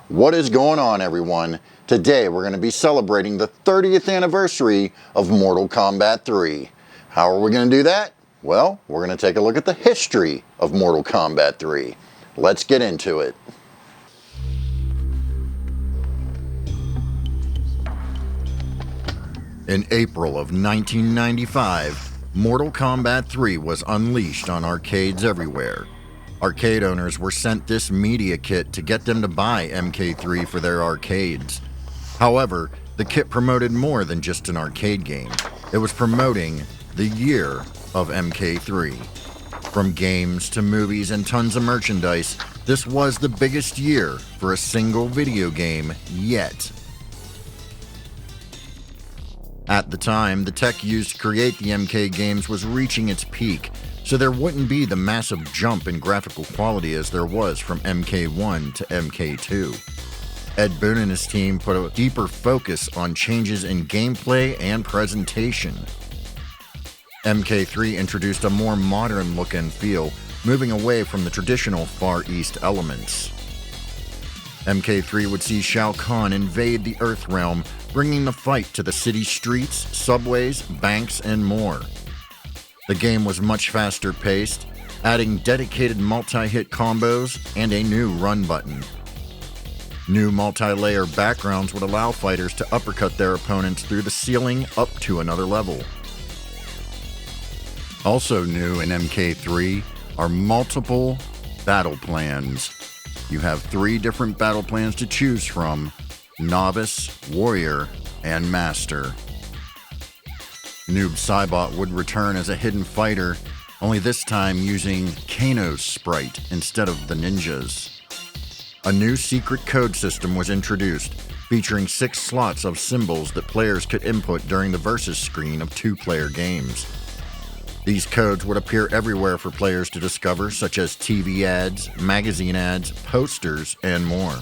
What is going on, everyone? Today we're going to be celebrating the 30th anniversary of Mortal Kombat 3. How are we going to do that? Well, we're going to take a look at the history of Mortal Kombat 3. Let's get into it. In April of 1995, Mortal Kombat 3 was unleashed on arcades everywhere. Arcade owners were sent this media kit to get them to buy MK3 for their arcades. However, the kit promoted more than just an arcade game. It was promoting the year of MK3. From games to movies and tons of merchandise, this was the biggest year for a single video game yet. At the time, the tech used to create the MK games was reaching its peak, so there wouldn't be the massive jump in graphical quality as there was from MK1 to MK2. Ed Boon and his team put a deeper focus on changes in gameplay and presentation. MK3 introduced a more modern look and feel, moving away from the traditional Far East elements. MK3 would see Shao Kahn invade the Earth realm, bringing the fight to the city streets, subways, banks, and more. The game was much faster paced, adding dedicated multi-hit combos and a new run button. New multi-layer backgrounds would allow fighters to uppercut their opponents through the ceiling up to another level. Also new in MK3 are multiple battle plans. You have 3 different battle plans to choose from: Novice, Warrior, and Master. Noob Saibot would return as a hidden fighter, only this time using Kano's sprite instead of the ninjas. A new secret code system was introduced, featuring 6 slots of symbols that players could input during the versus screen of 2-player games. These codes would appear everywhere for players to discover, such as TV ads, magazine ads, posters, and more.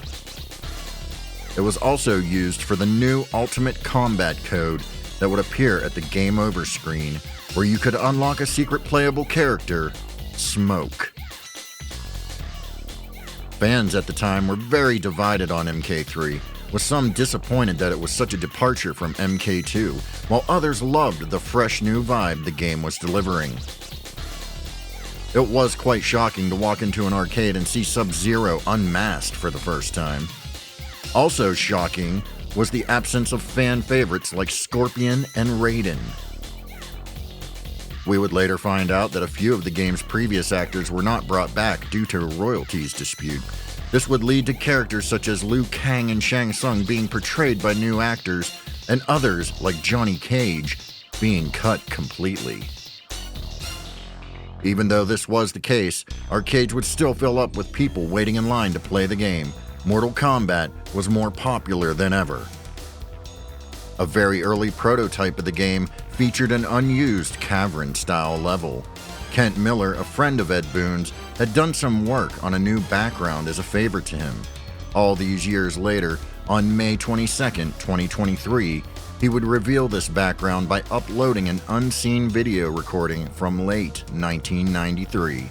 It was also used for the new Ultimate Combat code that would appear at the Game Over screen, where you could unlock a secret playable character, Smoke. Fans at the time were very divided on MK3, with some disappointed that it was such a departure from MK2, while others loved the fresh new vibe the game was delivering. It was quite shocking to walk into an arcade and see Sub-Zero unmasked for the first time. Also shocking was the absence of fan favorites like Scorpion and Raiden. We would later find out that a few of the game's previous actors were not brought back due to a royalties dispute. This would lead to characters such as Liu Kang and Shang Tsung being portrayed by new actors, and others, like Johnny Cage, being cut completely. Even though this was the case, arcades would still fill up with people waiting in line to play the game. Mortal Kombat was more popular than ever. A very early prototype of the game featured an unused cavern-style level. Kent Miller, a friend of Ed Boon's, had done some work on a new background as a favor to him. All these years later, on May 22, 2023, he would reveal this background by uploading an unseen video recording from late 1993.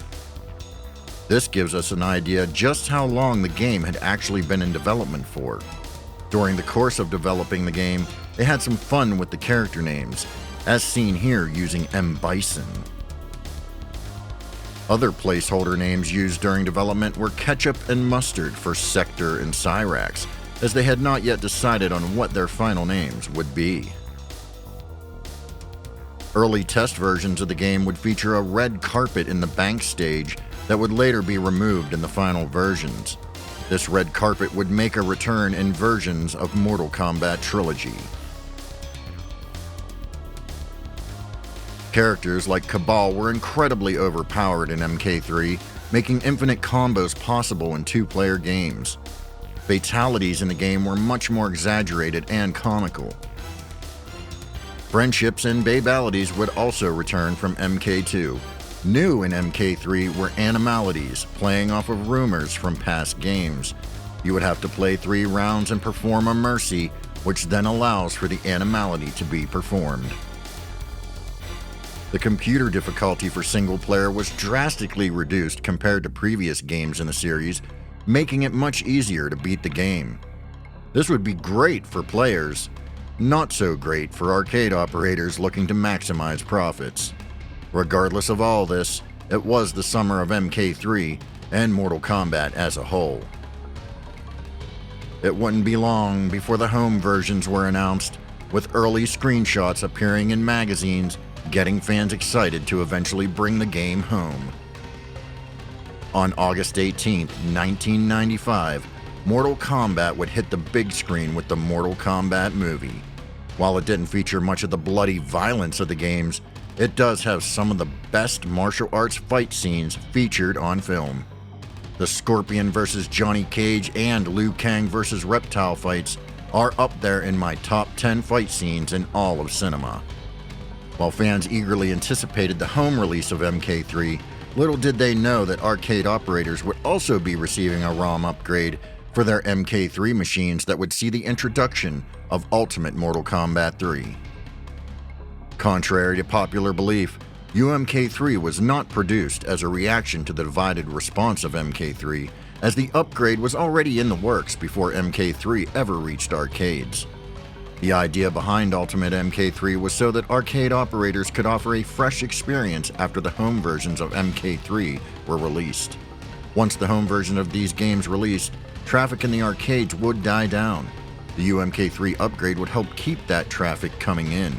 This gives us an idea just how long the game had actually been in development for. During the course of developing the game, they had some fun with the character names, as seen here using M. Bison. Other placeholder names used during development were Ketchup and Mustard for Sector and Cyrax, as they had not yet decided on what their final names would be. Early test versions of the game would feature a red carpet in the bank stage that would later be removed in the final versions. This red carpet would make a return in versions of Mortal Kombat Trilogy. Characters like Cabal were incredibly overpowered in MK3, making infinite combos possible in 2-player games. Fatalities in the game were much more exaggerated and comical. Friendships and babalities would also return from MK2. New in MK3 were animalities, playing off of rumors from past games. You would have to play 3 rounds and perform a mercy, which then allows for the animality to be performed. The computer difficulty for single player was drastically reduced compared to previous games in the series, making it much easier to beat the game. This would be great for players, not so great for arcade operators looking to maximize profits. Regardless of all this, it was the summer of MK3 and Mortal Kombat as a whole. It wouldn't be long before the home versions were announced, with early screenshots appearing in magazines, getting fans excited to eventually bring the game home. On August 18, 1995, Mortal Kombat would hit the big screen with the Mortal Kombat movie. While it didn't feature much of the bloody violence of the games, it does have some of the best martial arts fight scenes featured on film. The Scorpion vs. Johnny Cage and Liu Kang vs. Reptile fights are up there in my top 10 fight scenes in all of cinema. While fans eagerly anticipated the home release of MK3, little did they know that arcade operators would also be receiving a ROM upgrade for their MK3 machines that would see the introduction of Ultimate Mortal Kombat 3. Contrary to popular belief, UMK3 was not produced as a reaction to the divided response of MK3, as the upgrade was already in the works before MK3 ever reached arcades. The idea behind Ultimate MK3 was so that arcade operators could offer a fresh experience after the home versions of MK3 were released. Once the home version of these games released, traffic in the arcades would die down. The UMK3 upgrade would help keep that traffic coming in.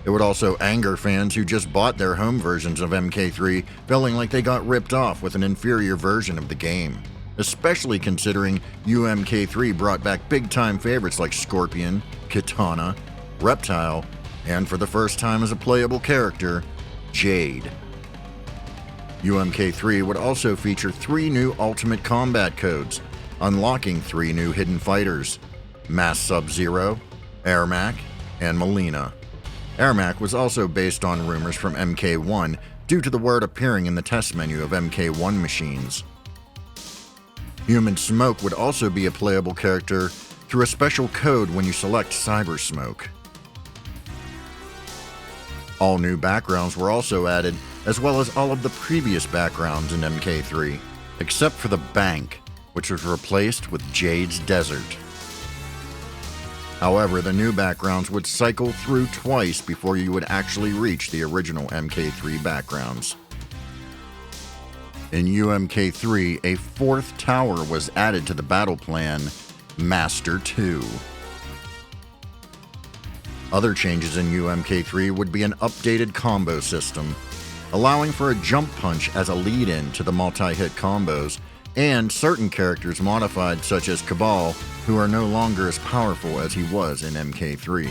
It would also anger fans who just bought their home versions of MK3, feeling like they got ripped off with an inferior version of the game, especially considering UMK3 brought back big-time favorites like Scorpion, Kitana, Reptile, and for the first time as a playable character, Jade. UMK3 would also feature 3 new Ultimate Combat codes, unlocking 3 new hidden fighters: Mass Sub-Zero, Ermac, and Melina. Ermac was also based on rumors from MK1 due to the word appearing in the test menu of MK1 machines. Human Smoke would also be a playable character through a special code when you select Cyber Smoke. All new backgrounds were also added, as well as all of the previous backgrounds in MK3, except for the bank, which was replaced with Jade's Desert. However, the new backgrounds would cycle through twice before you would actually reach the original MK3 backgrounds. In UMK3, a 4th tower was added to the battle plan, Master 2. Other changes in UMK3 would be an updated combo system, allowing for a jump punch as a lead-in to the multi-hit combos, and certain characters modified such as Cabal, who are no longer as powerful as he was in MK3.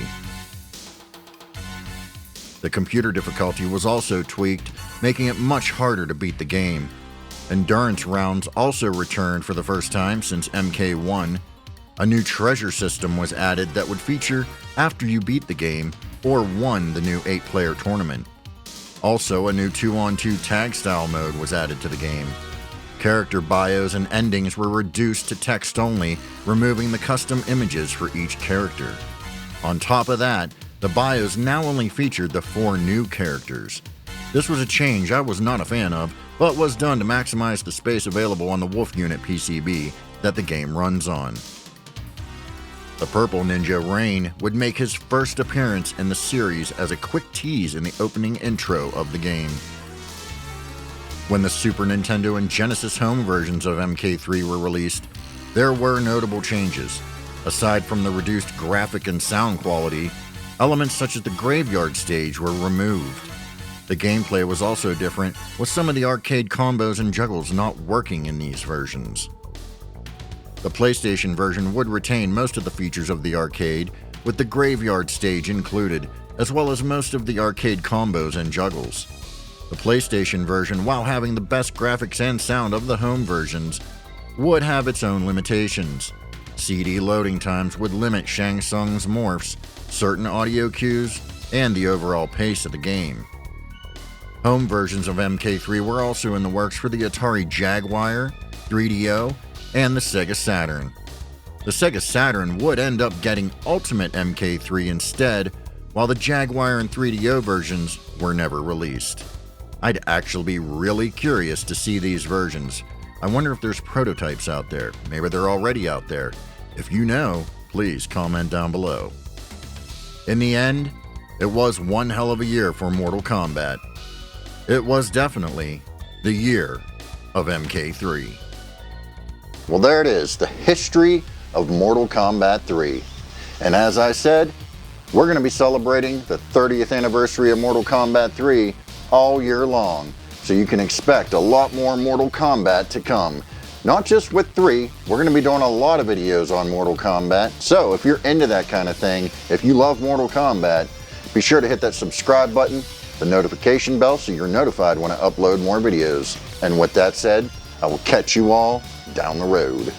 The computer difficulty was also tweaked, making it much harder to beat the game. Endurance rounds also returned for the first time since MK1. A new treasure system was added that would feature after you beat the game or won the new 8-player tournament. Also, a new 2-on-2 tag style mode was added to the game. Character bios and endings were reduced to text only, removing the custom images for each character. On top of that, the bios now only featured the 4 new characters. This was a change I was not a fan of, but was done to maximize the space available on the Wolf Unit PCB that the game runs on. The Purple Ninja Rain would make his first appearance in the series as a quick tease in the opening intro of the game. When the Super Nintendo and Genesis home versions of MK3 were released, there were notable changes. Aside from the reduced graphic and sound quality, elements such as the graveyard stage were removed. The gameplay was also different, with some of the arcade combos and juggles not working in these versions. The PlayStation version would retain most of the features of the arcade, with the graveyard stage included, as well as most of the arcade combos and juggles. The PlayStation version, while having the best graphics and sound of the home versions, would have its own limitations. CD loading times would limit Shang Tsung's morphs, certain audio cues, and the overall pace of the game. Home versions of MK3 were also in the works for the Atari Jaguar, 3DO, and the Sega Saturn. The Sega Saturn would end up getting Ultimate MK3 instead, while the Jaguar and 3DO versions were never released. I'd actually be really curious to see these versions. I wonder if there's prototypes out there. Maybe they're already out there. If you know, please comment down below. In the end, it was one hell of a year for Mortal Kombat. It was definitely the year of MK3. Well, there it is, the history of Mortal Kombat 3. And as I said, we're going to be celebrating the 30th anniversary of Mortal Kombat 3 all year long. So you can expect a lot more Mortal Kombat to come. Not just with 3, we're going to be doing a lot of videos on Mortal Kombat. So if you're into that kind of thing, if you love Mortal Kombat, be sure to hit that subscribe button, the notification bell, so you're notified when I upload more videos. And with that said, I will catch you all down the road.